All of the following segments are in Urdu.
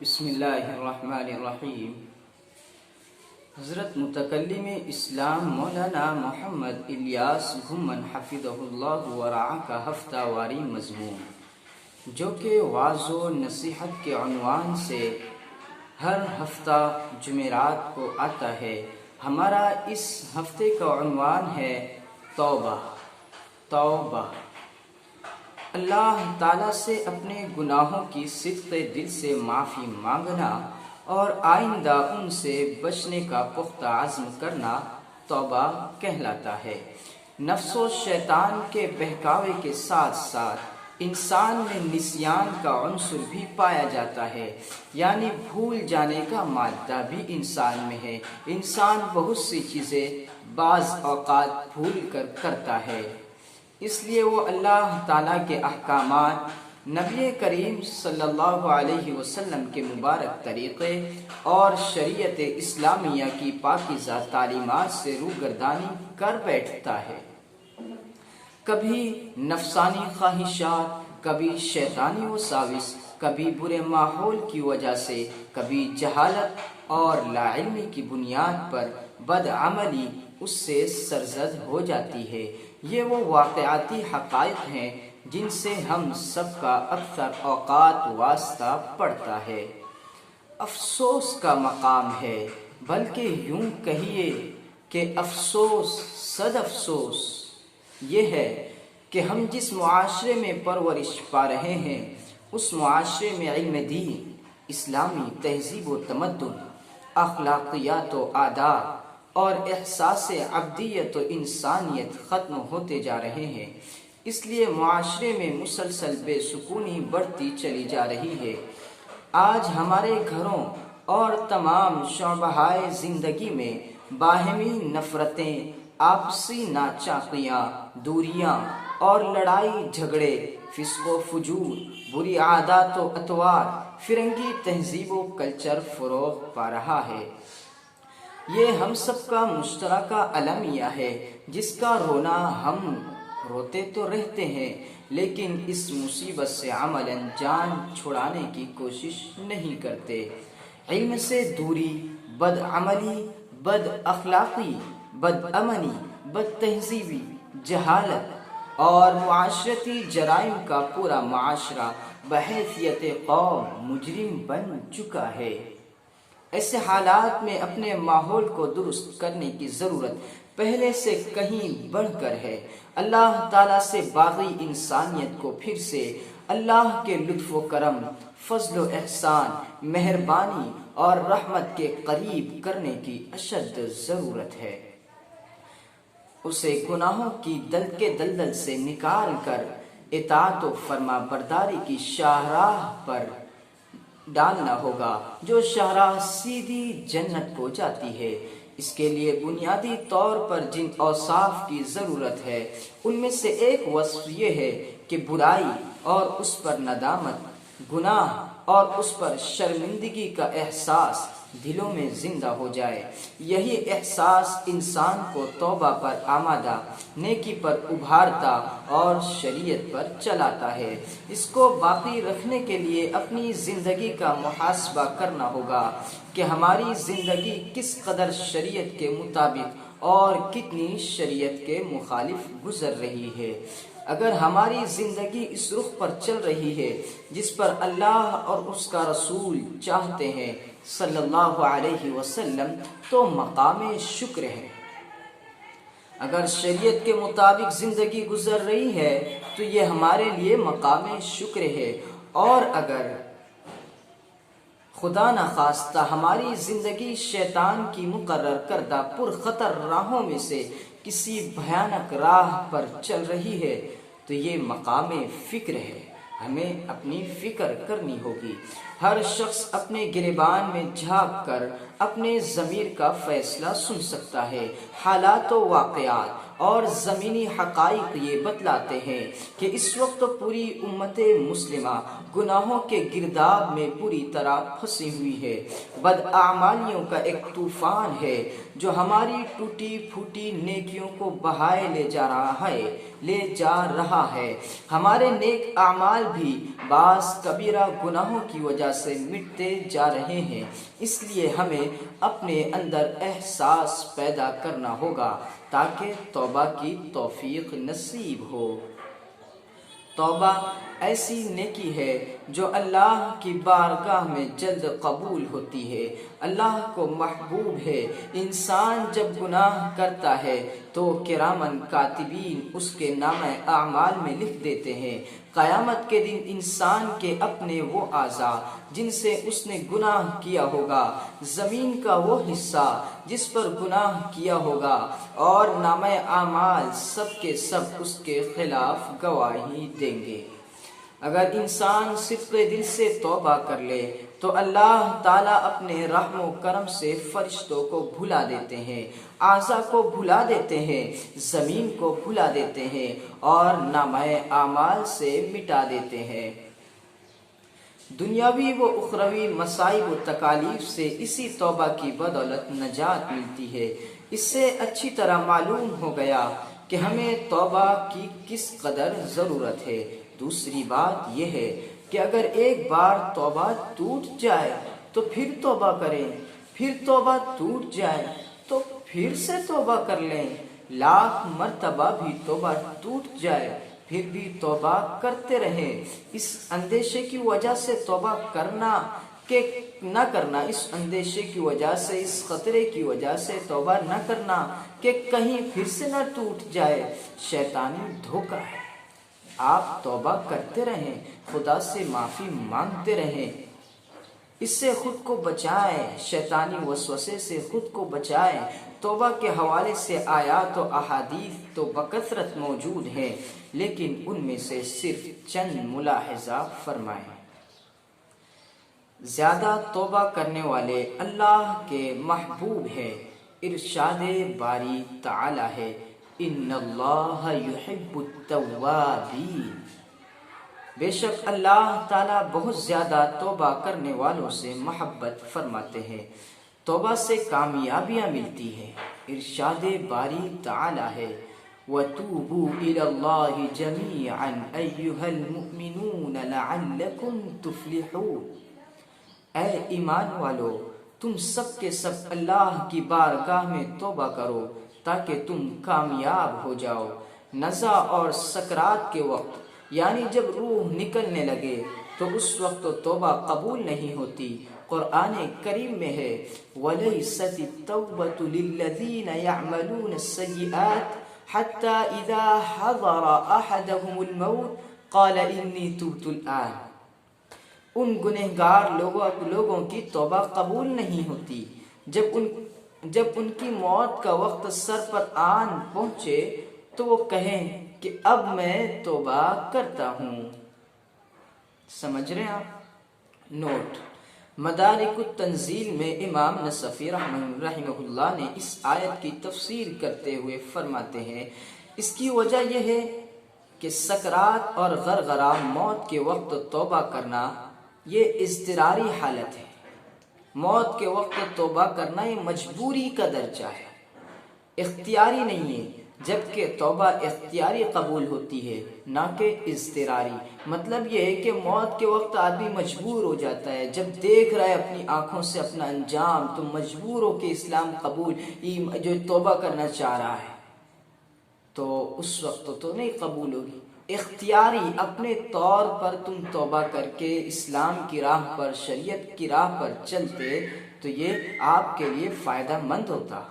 بسم اللہ الرحمن الرحیم۔ حضرت متکلم اسلام مولانا محمد الیاس گھمن حفظہ اللہ ورعاہ کا ہفتہ واری مضمون، جو کہ وعظ و نصیحت کے عنوان سے ہر ہفتہ جمعرات کو آتا ہے۔ ہمارا اس ہفتے کا عنوان ہے توبہ۔ توبہ اللہ تعالیٰ سے اپنے گناہوں کی صدق دل سے معافی مانگنا اور آئندہ ان سے بچنے کا پختہ عزم کرنا توبہ کہلاتا ہے۔ نفس و شیطان کے بہکاوے کے ساتھ ساتھ انسان میں نسیان کا عنصر بھی پایا جاتا ہے، یعنی بھول جانے کا مادہ بھی انسان میں ہے۔ انسان بہت سی چیزیں بعض اوقات بھول کر کرتا ہے، اس لیے وہ اللہ تعالیٰ کے احکامات، نبی کریم صلی اللہ علیہ وسلم کے مبارک طریقے اور شریعت اسلامیہ کی پاکیزہ تعلیمات سے روگردانی کر بیٹھتا ہے۔ کبھی نفسانی خواہشات، کبھی شیطانی وساوس، کبھی برے ماحول کی وجہ سے، کبھی جہالت اور لاعلمی کی بنیاد پر بدعملی اس سے سرزد ہو جاتی ہے۔ یہ وہ واقعاتی حقائق ہیں جن سے ہم سب کا اکثر اوقات واسطہ پڑتا ہے۔ افسوس کا مقام ہے، بلکہ یوں کہیے کہ افسوس صد افسوس یہ ہے کہ ہم جس معاشرے میں پرورش پا رہے ہیں، اس معاشرے میں علم دین، اسلامی تہذیب و تمدن، اخلاقیات و آداب اور احساس عبدیت و انسانیت ختم ہوتے جا رہے ہیں۔ اس لیے معاشرے میں مسلسل بے سکونی بڑھتی چلی جا رہی ہے۔ آج ہمارے گھروں اور تمام شعبۂ زندگی میں باہمی نفرتیں، آپسی ناچاقیاں، دوریاں اور لڑائی جھگڑے، فسق و فجور، بری عادات و اطوار، فرنگی تہذیب و کلچر فروغ پا رہا ہے۔ یہ ہم سب کا مشترکہ المیہ ہے، جس کا رونا ہم روتے تو رہتے ہیں، لیکن اس مصیبت سے عملاً جان چھڑانے کی کوشش نہیں کرتے۔ علم سے دوری، بدعملی، بد اخلاقی، بد امنی، بد تہذیبی، جہالت اور معاشرتی جرائم کا پورا معاشرہ بحیثیت قوم مجرم بن چکا ہے۔ ایسے حالات میں اپنے ماحول کو درست کرنے کی ضرورت پہلے سے کہیں بڑھ کر ہے۔ اللہ تعالیٰ سے باغی انسانیت کو پھر سے اللہ کے لطف و کرم، فضل و احسان، مہربانی اور رحمت کے قریب کرنے کی اشد ضرورت ہے۔ اسے گناہوں کی دل کے دلدل سے نکال کر اطاعت و فرما برداری کی شاہراہ پر ڈالنا ہوگا، جو شاہراہ سیدھی جنت کو جاتی ہے۔ اس کے لیے بنیادی طور پر جن اوصاف کی ضرورت ہے، ان میں سے ایک وصف یہ ہے کہ برائی اور اس پر ندامت، گناہ اور اس پر شرمندگی کا احساس دلوں میں زندہ ہو جائے۔ یہی احساس انسان کو توبہ پر آمادہ، نیکی پر ابھارتا اور شریعت پر چلاتا ہے۔ اس کو باقی رکھنے کے لیے اپنی زندگی کا محاسبہ کرنا ہوگا کہ ہماری زندگی کس قدر شریعت کے مطابق اور کتنی شریعت کے مخالف گزر رہی ہے۔ اگر ہماری زندگی اس رخ پر چل رہی ہے جس پر اللہ اور اس کا رسول چاہتے ہیں صلی اللہ علیہ وسلم، تو مقام شکر ہے۔ اگر شریعت کے مطابق زندگی گزر رہی ہے تو یہ ہمارے لیے مقام شکر ہے، اور اگر خدا نخواستہ ہماری زندگی شیطان کی مقرر کردہ پرخطر راہوں میں سے کسی بھیانک راہ پر چل رہی ہے تو یہ مقام فکر ہے۔ ہمیں اپنی فکر کرنی ہوگی۔ ہر شخص اپنے گریبان میں جھانک کر اپنے ضمیر کا فیصلہ سن سکتا ہے۔ حالات و واقعات اور زمینی حقائق یہ بتلاتے ہیں کہ اس وقت پوری امت مسلمہ گناہوں کے گرداب میں پوری طرح پھنسی ہوئی ہے۔ بداعمالیوں کا ایک طوفان ہے جو ہماری ٹوٹی پھوٹی نیکیوں کو بہائے لے جا رہا ہے۔ ہمارے نیک اعمال بھی بعض کبیرہ گناہوں کی وجہ وجہ سے مٹتے جا رہے ہیں، اس لیے ہمیں اپنے اندر احساس پیدا کرنا ہوگا تاکہ توبہ کی توفیق نصیب ہو۔ توبہ ایسی نیکی ہے جو اللہ کی بارگاہ میں جلد قبول ہوتی ہے، اللہ کو محبوب ہے۔ انسان جب گناہ کرتا ہے تو کرامن کاتبین اس کے نامہ اعمال میں لکھ دیتے ہیں۔ قیامت کے دن انسان کے اپنے وہ اعضاء جن سے اس نے گناہ کیا ہوگا، زمین کا وہ حصہ جس پر گناہ کیا ہوگا اور نامہ اعمال سب کے سب اس کے خلاف گواہی دیں گے۔ اگر انسان صدق دل سے توبہ کر لے تو اللہ تعالیٰ اپنے رحم و کرم سے فرشتوں کو بھلا دیتے ہیں، اعضاء کو بھلا دیتے ہیں، زمین کو بھلا دیتے ہیں اور نامہ اعمال سے مٹا دیتے ہیں۔ دنیاوی و اخروی مصائب و تکالیف سے اسی توبہ کی بدولت نجات ملتی ہے۔ اس سے اچھی طرح معلوم ہو گیا کہ ہمیں توبہ کی کس قدر ضرورت ہے۔ دوسری بات یہ ہے کہ اگر ایک بار توبہ ٹوٹ جائے تو پھر توبہ کریں، پھر توبہ ٹوٹ جائے تو پھر سے توبہ کر لیں، لاکھ مرتبہ بھی توبہ ٹوٹ جائے پھر بھی توبہ کرتے رہیں۔ اس اندیشے کی وجہ سے توبہ کرنا کہ نہ کرنا، اس اندیشے کی وجہ سے، اس خطرے کی وجہ سے توبہ نہ کرنا کہ کہیں پھر سے نہ ٹوٹ جائے، شیطانی دھوکہ ہے۔ آپ توبہ کرتے رہیں، خدا سے معافی مانگتے رہیں، اس سے خود کو بچائیں، شیطانی وسوسے سے خود کو بچائیں۔ توبہ کے حوالے سے آیات و احادیث تو بکثرت موجود ہیں، لیکن ان میں سے صرف چند ملاحظہ فرمائیں۔ زیادہ توبہ کرنے والے اللہ کے محبوب ہیں۔ ارشاد باری تعالی ہے، ان اللہ یحب التوابین، بے شک اللہ تعالیٰ بہت زیادہ توبہ کرنے والوں سے محبت فرماتے ہیں، توبہ سے کامیابیاں ملتی ہیں۔ ارشاد باری تعالی ہے، وَتُوبُوا إِلَى اللَّهِ جَمِيعًا أَيُّهَا الْمُؤْمِنُونَ لَعَلَّكُمْ تُفْلِحُونَ، اے ایمان والو تم سب کے سب اللہ کی بارگاہ میں توبہ کرو تاکہ تم کامیاب ہو جاؤ۔ نزع اور سکرات کے وقت، یعنی جب روح نکلنے لگے تو اس وقت توبہ قبول نہیں ہوتی۔ قرآن کریم میں ہے، وَلَيْسَتِ التَّوْبَةُ لِلَّذِينَ يَعْمَلُونَ السَّيِّئَاتِ حَتَّى إِذَا حَضَرَ أَحَدَهُمُ الْمَوْتُ قَالَ إِنِّي تُبْتُ الْآنَ، ان گنہگار لوگوں کی توبہ قبول نہیں ہوتی جب ان کی موت کا وقت سر پر آن پہنچے تو وہ کہیں کہ اب میں توبہ کرتا ہوں۔ سمجھ رہے ہیں آپ؟ نوٹ: مدارک التنزیل میں امام نصفی رحمہ اللہ نے اس آیت کی تفسیر کرتے ہوئے فرماتے ہیں، اس کی وجہ یہ ہے کہ سکرات اور غرغرہ موت کے وقت توبہ کرنا یہ اضطراری حالت ہے۔ موت کے وقت توبہ کرنا یہ مجبوری کا درجہ ہے، اختیاری نہیں ہے، جبکہ توبہ اختیاری قبول ہوتی ہے نہ کہ اضطراری۔ مطلب یہ ہے کہ موت کے وقت آدمی مجبور ہو جاتا ہے، جب دیکھ رہا ہے اپنی آنکھوں سے اپنا انجام تو مجبور ہو کہ اسلام قبول جو توبہ کرنا چاہ رہا ہے تو اس وقت تو نہیں قبول ہوگی۔ اختیاری اپنے طور پر تم توبہ کر کے اسلام کی راہ پر، شریعت کی راہ پر چلتے تو یہ آپ کے لیے فائدہ مند ہوتا۔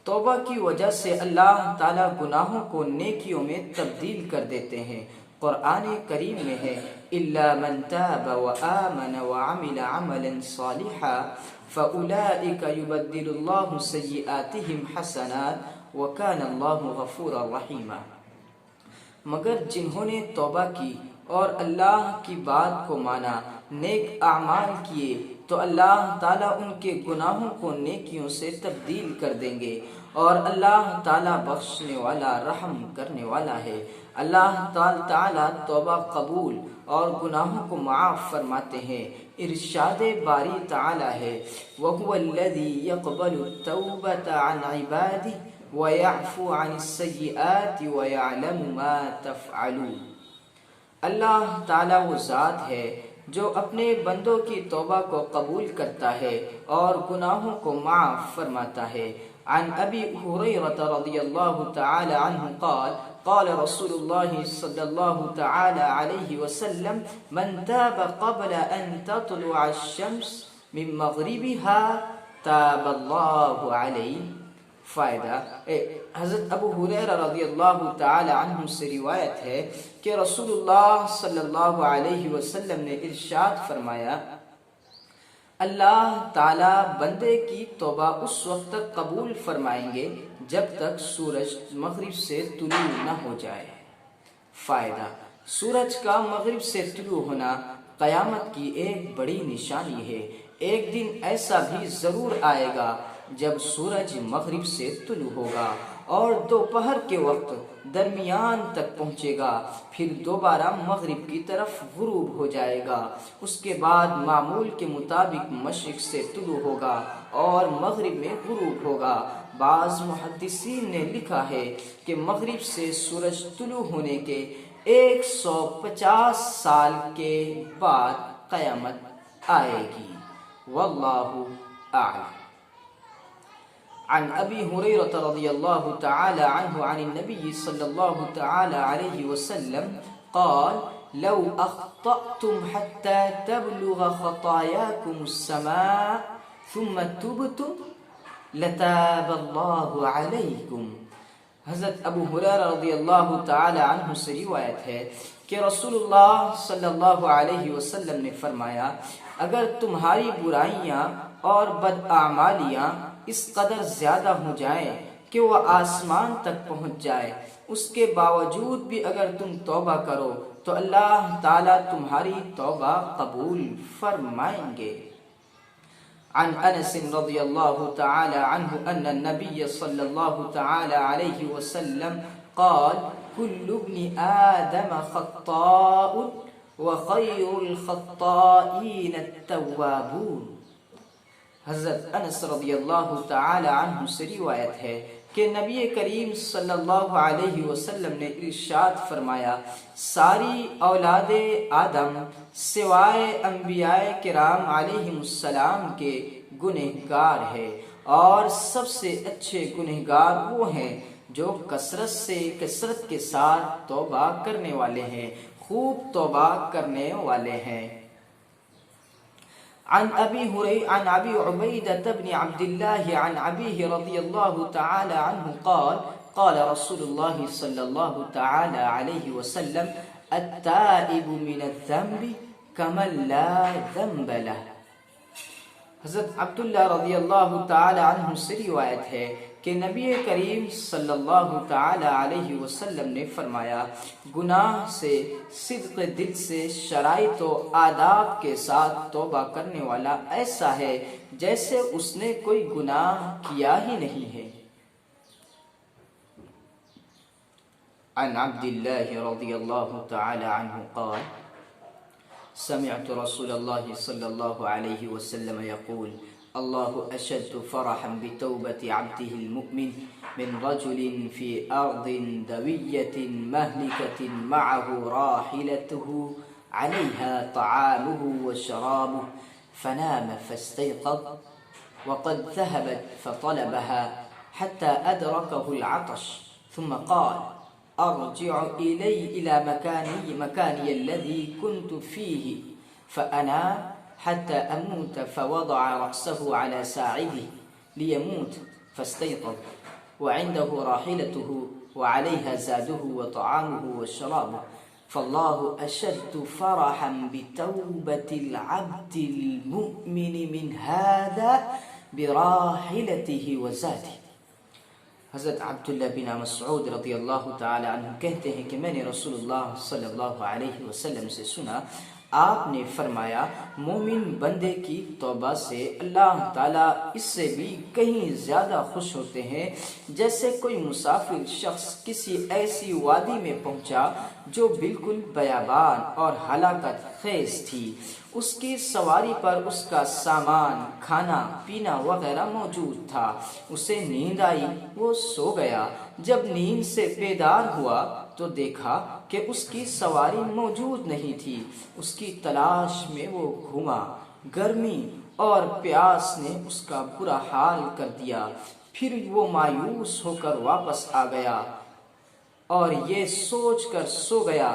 توبہ کی وجہ سے اللہ تعالیٰ گناہوں کو نیکیوں میں تبدیل کر دیتے ہیں۔ قرآن کریم میں ہے، إِلَّا مَن تَابَ وَآمَنَ وَعَمِلَ عَمَلًا صَالِحًا فَأُولَٰئِكَ يُبَدِّلُ اللَّهُ سَيِّئَاتِهِمْ حَسَنَاتٍ وَكَانَ اللَّهُ غَفُورًا رَحِيمًا، مگر جنہوں نے توبہ کی اور اللہ کی بات کو مانا، نیک اعمال کیے تو اللہ تعالیٰ ان کے گناہوں کو نیکیوں سے تبدیل کر دیں گے، اور اللہ تعالیٰ بخشنے والا، رحم کرنے والا ہے۔ اللہ تعالیٰ توبہ قبول اور گناہوں کو معاف فرماتے ہیں۔ ارشاد باری تعالیٰ ہے، وَهُوَ الَّذِي يَقْبَلُ التَّوْبَةَ عَنْ عِبَادِهِ وَيَعْفُو عَنِ السَّيِّئَاتِ وَيَعْلَمُ مَا تَفْعَلُونَ، اللہ تعالیٰ وہ ذات ہے جو اپنے بندوں کی توبہ کو قبول کرتا ہے اور گناہوں کو معاف فرماتا ہے۔ عن ابی ہریرہ رضی اللہ تعالی عنہ قال قال رسول الله صلى الله تعالى عليه وسلم من تاب قبل أن تطلع الشمس من مغربها تاب الله عليه۔ فائدہ، حضرت ابو ہریرہ رضی اللہ تعالی عنہ سے روایت ہے کہ رسول اللہ صلی اللہ علیہ وسلم نے ارشاد فرمایا، اللہ تعالی بندے کی توبہ اس وقت تک قبول فرمائیں گے جب تک سورج مغرب سے طلوع نہ ہو جائے۔ فائدہ، سورج کا مغرب سے طلوع ہونا قیامت کی ایک بڑی نشانی ہے۔ ایک دن ایسا بھی ضرور آئے گا جب سورج مغرب سے طلوع ہوگا اور دوپہر کے وقت درمیان تک پہنچے گا، پھر دوبارہ مغرب کی طرف غروب ہو جائے گا، اس کے بعد معمول کے مطابق مشرق سے طلوع ہوگا اور مغرب میں غروب ہوگا۔ بعض محدثین نے لکھا ہے کہ مغرب سے سورج طلوع ہونے کے 150 سال کے بعد قیامت آئے گی۔ واللہ اعلم۔ عن ابی ہریرہ رضی اللہ تعالی عنہ عن النبی صلی اللہ تعالی علیہ وسلم قال لو اخطأتم حتى تبلغ خطاياكم السماء ثم تبتم لتاب اللہ علیکم۔ حضرت ابو ہریرہ رضی اللہ تعالی عنہ سے روایت ہے کہ رسول اللہ صلی اللہ علیہ وسلم نے فرمایا، اگر تمہاری برائیاں اور بداعمالیاں اس قدر زیادہ ہو جائیں کہ وہ آسمان تک پہنچ جائے، اس کے باوجود بھی اگر تم توبہ کرو تو اللہ تعالیٰ تمہاری توبہ قبول فرمائیں گے۔ عن انس رضی اللہ تعالی عنہ ان النبی صلی اللہ تعالی علیہ وسلم قال كل ابن آدم خطاء وخير الخطائين التوابون۔ حضرت انس رضی اللہ تعالی عنہ سے روایت ہے کہ نبی کریم صلی اللہ علیہ وسلم نے ارشاد فرمایا، ساری اولاد آدم سوائے انبیاء کرام علیہم السلام کے گنہگار ہے، اور سب سے اچھے گنہگار وہ ہیں جو کثرت کے ساتھ توبہ کرنے والے ہیں، خوب توبہ کرنے والے ہیں۔ عن ابي عبيدة بن عبد الله عن أبيه رضي الله تعالى عنه قال قال رسول الله صلى الله تعالى عليه وسلم التائب من الذنب كمن لا ذنب له۔ حضرت عبداللہ رضی اللہ تعالی عنہ سے روایت ہے کہ نبی کریم صلی اللہ تعالی علیہ وسلم نے فرمایا، گناہ سے صدق دل سے شرائط و آداب کے ساتھ توبہ کرنے والا ایسا ہے جیسے اس نے کوئی گناہ کیا ہی نہیں ہے۔ عن عبداللہ رضی اللہ تعالی عنہ قال سمعت رسول اللہ صلی اللہ علیہ وسلم يقول الله أشد فرحا بتوبة عبده المؤمن من رجل في أرض دوية مهلكة معه راحلته عليها طعامه وشرابه فنام فاستيقظ وقد ذهبت فطلبها حتى أدركه العطش ثم قال أرجع إلى مكاني الذي كنت فيه فأنام حتى أموت فوضع رأسه على ساعده ليموت فاستيقظ وعنده راحلته وعليها زاده وطعامه وشرابه فالله أشد فرحا بتوبة العبد المؤمن من هذا براحلته وزاده۔ حضرت عبداللہ بن مسعود رضی اللہ تعالی عنہ کہتے ہیں کہ میں نے رسول اللہ صلی اللہ علیہ وسلم سے سنا، آپ نے فرمایا، مومن بندے کی توبہ سے اللہ تعالیٰ اس سے بھی کہیں زیادہ خوش ہوتے ہیں جیسے کوئی مسافر شخص کسی ایسی وادی میں پہنچا جو بالکل بیابان اور ہلاکت خیز تھی، اس کی سواری پر اس کا سامان، کھانا پینا وغیرہ موجود تھا، اسے نیند آئی، وہ سو گیا، جب نیند سے بیدار ہوا تو دیکھا کہ اس کی سواری موجود نہیں تھی۔ اس کی تلاش میں وہ گھوما، گرمی اور پیاس نے اس کا برا حال کر دیا۔ پھر وہ مایوس ہو کر واپس آ گیا اور یہ سوچ کر سو گیا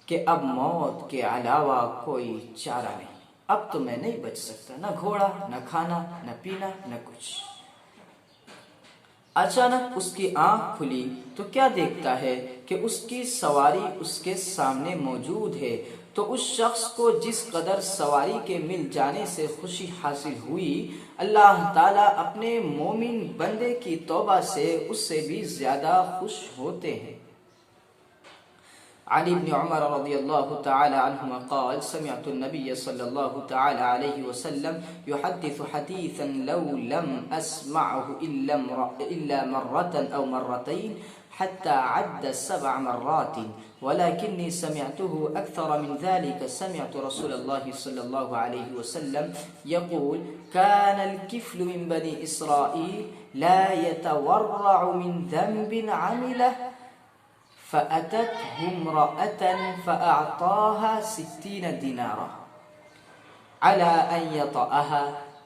کہ اب موت کے علاوہ کوئی چارہ نہیں، اب تو میں نہیں بچ سکتا، نہ گھوڑا، نہ کھانا، نہ پینا، نہ کچھ۔ اچانک اس کی آنکھ کھلی تو کیا دیکھتا ہے کہ اس کی سواری اس کے سامنے موجود ہے۔ تو اس شخص کو جس قدر سواری کے مل جانے سے خوشی حاصل ہوئی، اللہ تعالیٰ اپنے مومن بندے کی توبہ سے اس سے بھی زیادہ خوش ہوتے ہیں۔ عن ابن عمر رضی اللہ تعالی عنہما قال سمعت النبي صلی اللہ تعالی علیہ وسلم يحدث حديثا لو لم اسمعه الا مرة او مرتين حتى عد 7 مرات ولكني سمعته اكثر من ذلك. سمعت رسول الله صلى الله عليه وسلم يقول كان الكفل من بني اسرائيل لا يتورع من ذنب عمله فأتته امرأة فأعطاها 60 دينارا على أن يطأها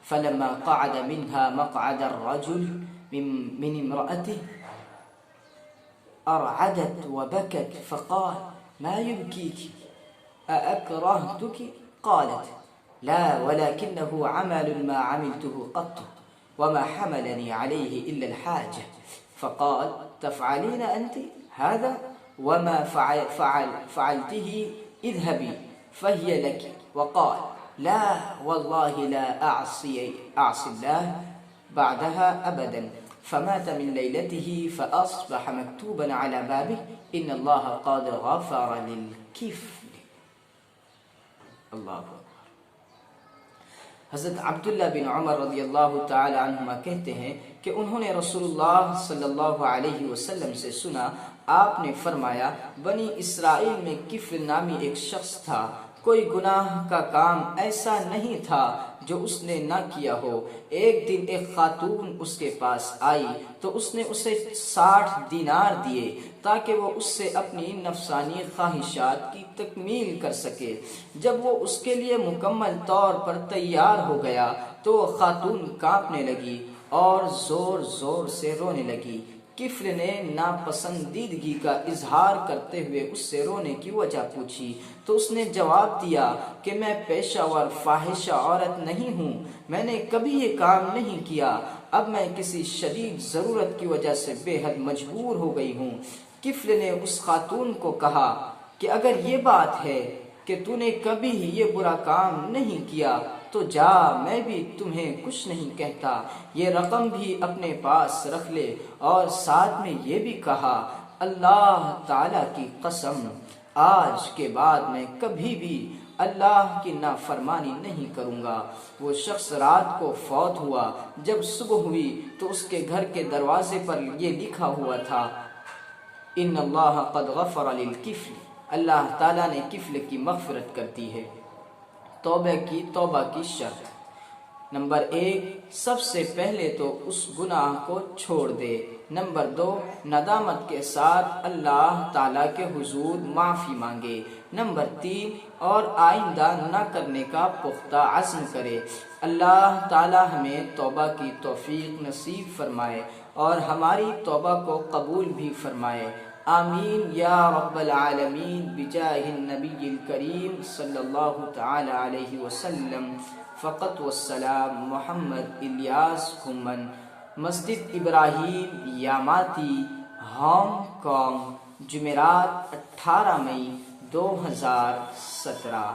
فلما قعد منها مقعد الرجل من امرأته أرعدت وبكت فقال ما يبكيك أأكرهتك؟ قالت لا ولكنه عمل ما عملته قط وما حملني عليه إلا الحاجة. فقال تفعلين أنت هذا وما فعلته اذهبي فهي لك. وقال لا والله لا أعصي الله بعدها أبدا. فمات من ليلته فأصبح مكتوبا على بابه إن الله قد غفر للكفل. اللہ حضرت عبداللہ بن عمر رضی اللہ تعالی عنہما کہتے ہیں کہ انہوں نے رسول اللہ صلی اللہ علیہ وسلم سے سنا، آپ نے فرمایا بنی اسرائیل میں کفل نامی ایک شخص تھا، کوئی گناہ کا کام ایسا نہیں تھا جو اس نے نہ کیا ہو۔ ایک دن ایک خاتون اس کے پاس آئی تو اس نے اسے 60 دینار دیے تاکہ وہ اس سے اپنی نفسانی خواہشات کی تکمیل کر سکے۔ جب وہ اس کے لیے مکمل طور پر تیار ہو گیا تو وہ خاتون کانپنے لگی اور زور زور سے رونے لگی۔ کفل نے ناپسندیدگی کا اظہار کرتے ہوئے اس سے رونے کی وجہ پوچھی تو اس نے جواب دیا کہ میں پیشہ ور فاحشہ عورت نہیں ہوں، میں نے کبھی یہ کام نہیں کیا، اب میں کسی شدید ضرورت کی وجہ سے بے حد مجبور ہو گئی ہوں۔ کفل نے اس خاتون کو کہا کہ اگر یہ بات ہے کہ تو نے کبھی یہ برا کام نہیں کیا تو جا، میں بھی تمہیں کچھ نہیں کہتا، یہ رقم بھی اپنے پاس رکھ لے، اور ساتھ میں یہ بھی کہا اللہ تعالی کی قسم آج کے بعد میں کبھی بھی اللہ کی نافرمانی نہیں کروں گا۔ وہ شخص رات کو فوت ہوا، جب صبح ہوئی تو اس کے گھر کے دروازے پر یہ لکھا ہوا تھا ان اللہ قد غفر للکفل، اللہ تعالیٰ نے کفل کی مغفرت کر دی ہے۔ توبہ کی شرط: نمبر 1، سب سے پہلے تو اس گناہ کو چھوڑ دے۔ نمبر 2، ندامت کے ساتھ اللہ تعالیٰ کے حضور معافی مانگے۔ نمبر 3، اور آئندہ نہ کرنے کا پختہ عزم کرے۔ اللہ تعالیٰ ہمیں توبہ کی توفیق نصیب فرمائے اور ہماری توبہ کو قبول بھی فرمائے، آمین یا رب العالمین، بجاہ النبی الکریم صلی اللہ تعالی علیہ وسلم۔ فقط والسلام، محمد الیاس گھمن، مسجد ابراہیم یاماتی، ہانگ کانگ، جمعرات 18 مئی 2017۔